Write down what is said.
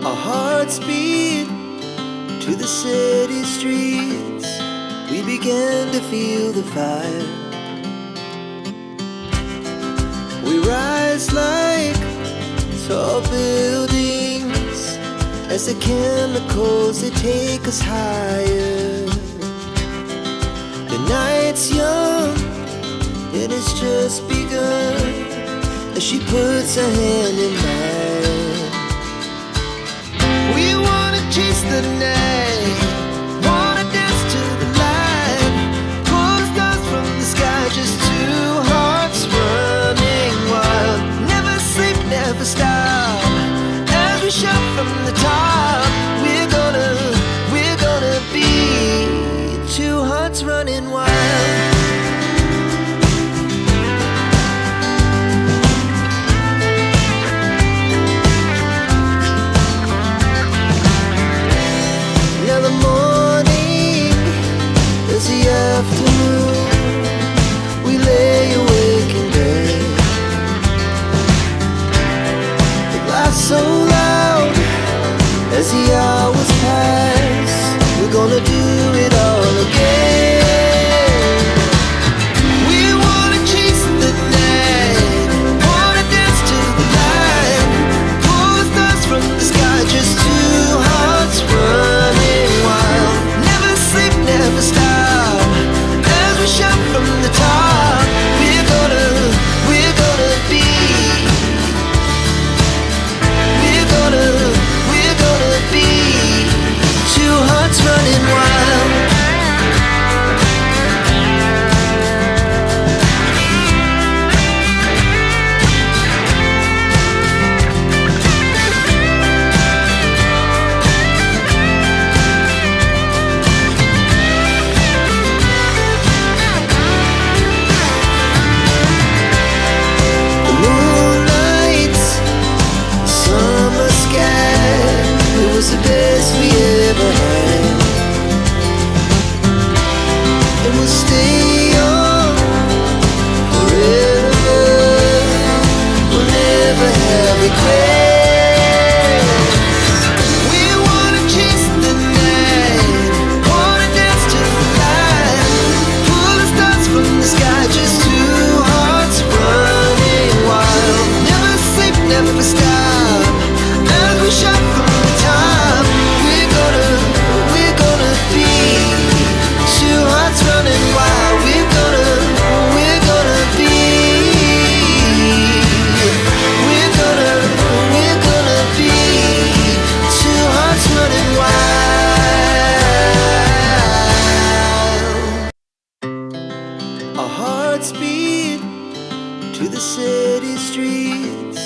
Our hearts beat to the city streets. We began to feel the fire. We rise like tall buildings as the chemicals, they take us higher. The night's young, it has just begun, as she puts her hand in mine. We wanna chase the night, wanna dance to the light, pull the stars from the sky, just two hearts running wild. Never sleep, never stop, as we shout from the top. We're gonna be two hearts running wild. Now the morning is the afternoon. We lay awake in bed. The laughs so loud as the hours pass. We're gonna do it all again. We wanna chase the night, wanna dance to the light, pull the stars from the sky, just two hearts running wild. Never sleep, never stop, as we shout from the top. We're gonna be, we're gonna be two hearts running wild. The moonlight, summer sky, it was the best we ever had. And we'll stay on forever. We'll never have regrets. We wanna chase the night, wanna dance to the light, pull the stars from the sky, just two hearts running wild. Never sleep, never stop, as we shout from the top. We're gonna be two hearts running wild. We're gonna be, we're gonna be two hearts running wild. Our hearts beat to the city streets.